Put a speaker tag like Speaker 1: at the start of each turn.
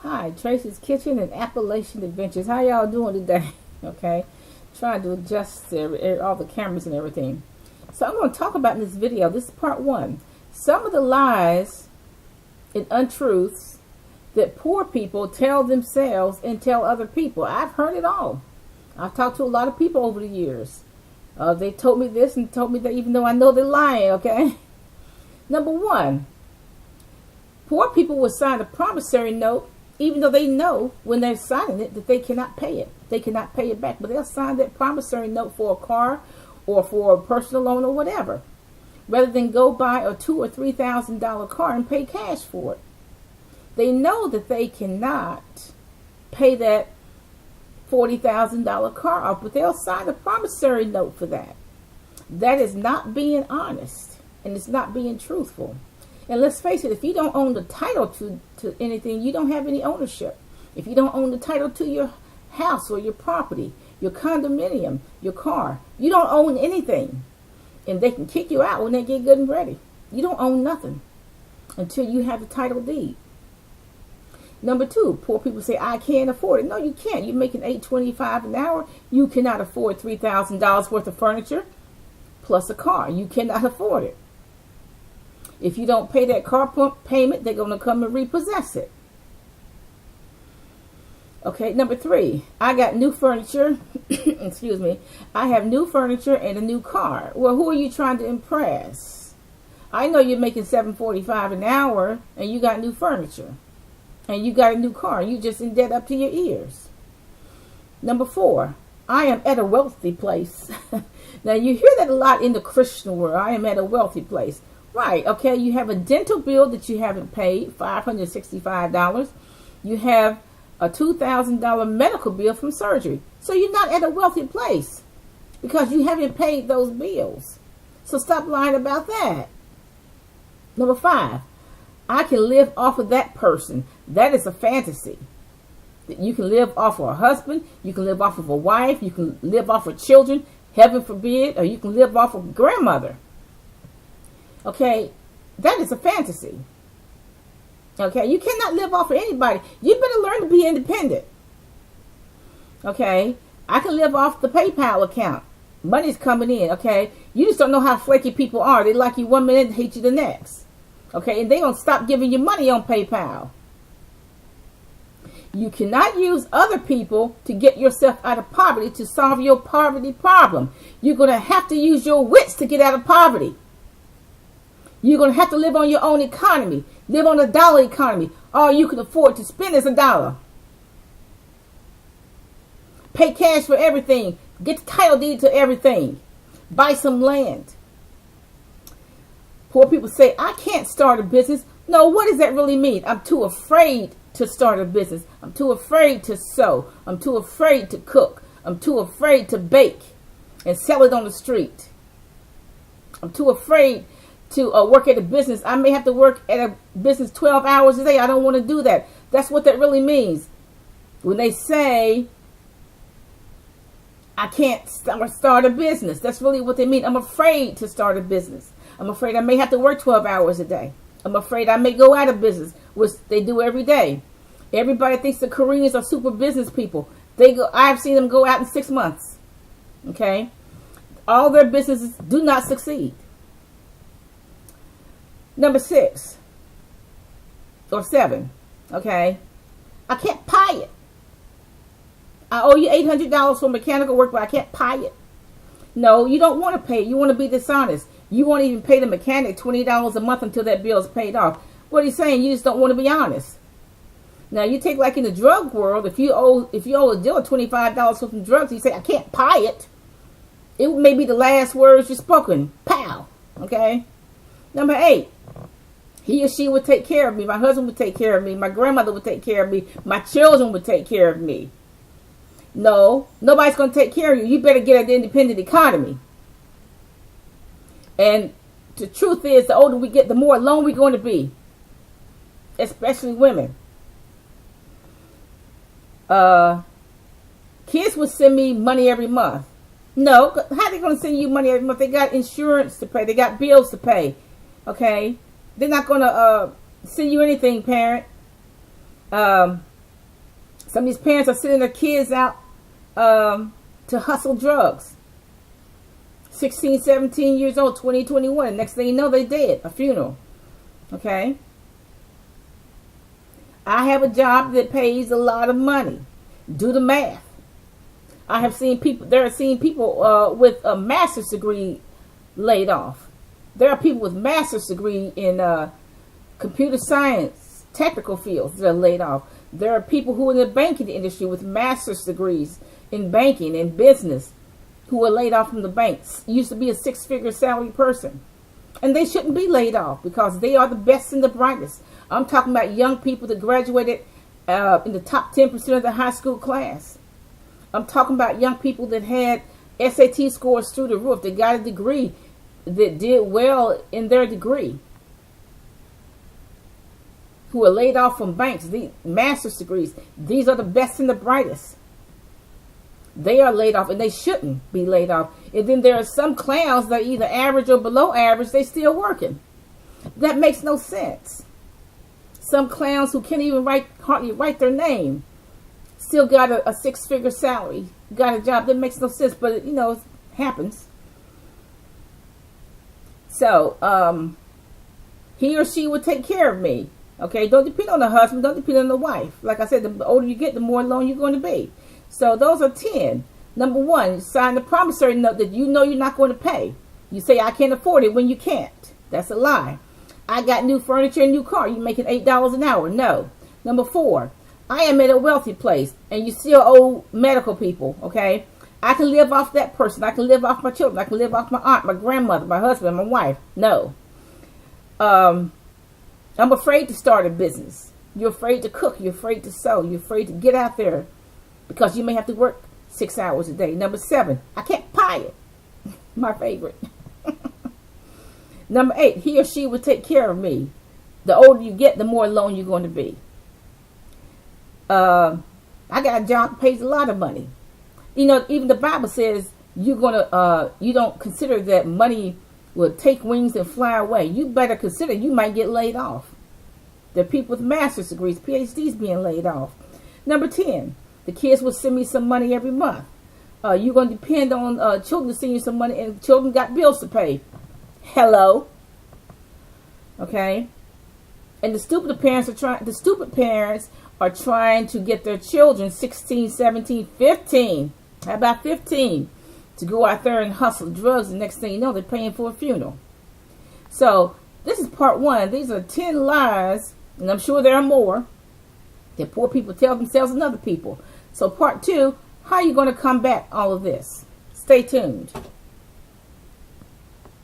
Speaker 1: Hi, Tracy's Kitchen and Appalachian Adventures. How y'all doing today? Okay, trying to adjust all the cameras and everything. So I'm going to talk about in this video, this is part one, some of the lies and untruths that poor people tell themselves and tell other people. I've heard it all. I've talked to a lot of people over the years. They told me this and told me that, even though I know they're lying, okay? Number one, poor people will sign a promissory note even though they know when they're signing it that they cannot pay it. They cannot pay it back, but they'll sign that promissory note for a car or for a personal loan or whatever, rather than go buy a $2,000 or $3,000 car and pay cash for it. They know that they cannot pay that $40,000 car off, but they'll sign a promissory note for that. That is not being honest, and it's not being truthful. And let's face it, if you don't own the title to anything, you don't have any ownership. If you don't own the title to your house or your property, your condominium, your car, you don't own anything. And they can kick you out when they get good and ready. You don't own nothing until you have the title deed. Number two, poor people say, I can't afford it. No, you can't. You're making $8.25 an hour. You cannot afford $3,000 worth of furniture plus a car. You cannot afford it. If you don't pay that car payment, they're going to come and repossess it. Okay, number three, I got new furniture. Excuse me. I have new furniture and a new car. Well, who are you trying to impress? I know you're making $7.45 an hour and you got new furniture. And you got a new car. You just in debt up to your ears. Number four, I am at a wealthy place. Now, you hear that a lot in the Christian world. I am at a wealthy place. Right, okay, you have a dental bill that you haven't paid, $565. You have a $2,000 medical bill from surgery. So you're not at a wealthy place because you haven't paid those bills. So stop lying about that. Number five, I can live off of that person. That is a fantasy. You can live off of a husband. You can live off of a wife. You can live off of children, heaven forbid, or you can live off of grandmother. Okay, that is a fantasy. Okay, you cannot live off of anybody. You better learn to be independent. Okay, I can live off the PayPal account. Money's coming in, okay? You just don't know how flaky people are. They like you one minute and hate you the next. Okay, and they don't stop giving you money on PayPal. You cannot use other people to get yourself out of poverty to solve your poverty problem. You're going to have to use your wits to get out of poverty. You're going to have to live on your own economy. Live on a dollar economy. All you can afford to spend is $1. Pay cash for everything. Get the title deed to everything. Buy some land. Poor people say, I can't start a business. No, what does that really mean? I'm too afraid to start a business. I'm too afraid to sew. I'm too afraid to cook. I'm too afraid to bake and sell it on the street. I'm too afraid to work at a business. I may have to work at a business 12 hours a day. I don't want to do that. That's what that really means. When they say, I can't start a business, that's really what they mean. I'm afraid to start a business. I'm afraid I may have to work 12 hours a day. I'm afraid I may go out of business, which they do every day. Everybody thinks the Koreans are super business people. I've seen them go out in 6 months. Okay? All their businesses do not succeed. Number 6 or 7, okay? I can't pay it. I owe you $800 for mechanical work, but I can't pay it. No, you don't want to pay it. You want to be dishonest. You won't even pay the mechanic $20 a month until that bill is paid off. What are you saying? You just don't want to be honest. Now, you take like in the drug world, if you owe a dealer $25 for some drugs, you say, I can't pay it. It may be the last words you're spoken. Pow. Okay? Number 8. He or she would take care of me. My husband would take care of me. My grandmother would take care of me. My children would take care of me. No, nobody's going to take care of you. You better get an independent economy. And the truth is, the older we get, the more alone we're going to be. Especially women. Kids would send me money every month. No, how are they going to send you money every month? They got insurance to pay. They got bills to pay. Okay? They're not going to send you anything, parent. Some of these parents are sending their kids out to hustle drugs. 16, 17 years old, 20, 21. Next thing you know, they dead. A funeral. Okay? I have a job that pays a lot of money. Do the math. I have seen people, there are seen people with a master's degree laid off. There are people with master's degree in computer science, technical fields that are laid off. There are people who are in the banking industry with master's degrees in banking and business who are laid off from the banks. Used to be a six-figure salary person. And they shouldn't be laid off because they are the best and the brightest. I'm talking about young people that graduated in the top 10% of the high school class. I'm talking about young people that had SAT scores through the roof. They got a degree, that did well in their degree, who are laid off from banks, the master's degrees. These are the best and the brightest. They are laid off, and they shouldn't be laid off. And then there are some clowns that are either average or below average. They still working. That makes no sense. Some clowns who can't even hardly write their name still got a six-figure salary, got a job. That makes no sense, but it happens. So he or she will take care of me. Okay, don't depend on the husband, don't depend on the wife. Like I said, the older you get, the more alone you're going to be. So those are 10. Number 1, sign the promissory note that you know you're not going to pay. You say, I can't afford it when you can't. That's a lie. I got new furniture and new car. You making $8 an hour. No. Number 4, I am at a wealthy place and you still owe medical people. Okay, I can live off that person. I can live off my children. I can live off my aunt, my grandmother, my husband, my wife. No. I'm afraid to start a business. You're afraid to cook. You're afraid to sew. You're afraid to get out there because you may have to work 6 hours a day. Number 7, I can't buy it. My favorite. Number 8, he or she will take care of me. The older you get, the more alone you're going to be. I got a job that pays a lot of money. Even the Bible says you don't consider that money will take wings and fly away. You better consider you might get laid off. There are people with master's degrees, PhDs being laid off. Number 10, the kids will send me some money every month. You're going to depend on children to send you some money, and children got bills to pay. Hello. Okay. And the stupid parents are trying to get their children 16, 17, 15. How about 15? To go out there and hustle drugs, and next thing you know, they're paying for a funeral. So this is part 1. These are 10 lies, and I'm sure there are more, that poor people tell themselves and other people. So part 2, how are you going to combat all of this? Stay tuned.